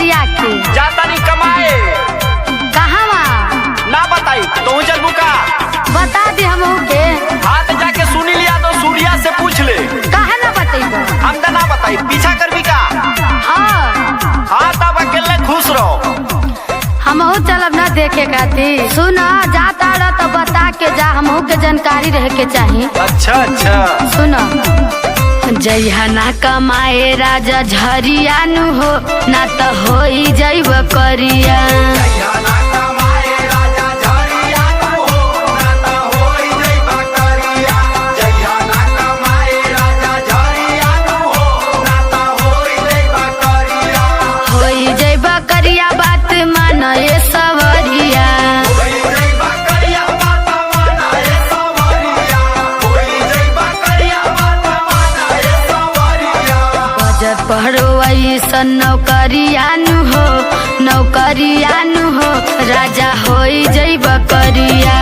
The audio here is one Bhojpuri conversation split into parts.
गरिया के जाता नहीं कमाए। कहाँ ना बताई तो चल बुका बता दे हम के हाथ जाके सुनी लिया तो सूर्या से पूछ ले। कहा ना बताइब हम तो ना बताई पीछा कर भी का। हाँ तब अकेले खुश रहो। हम चलब ना देखे खातिर। सुन जाता रह तो बता के जा, हम के जानकारी रहे के चाहिए। अच्छा अच्छा सुन जइहा ना कमाए राजा झरिया नु हो ना तो हो जइब करिया। बात मान ये सवरिया बजट पढ़ो ऐसा नौकरियानु हो राजा हो जइब करिया।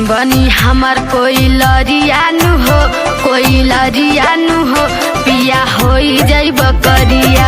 बनी हमार कोई लरियानु हो पिया हो जइब करिया।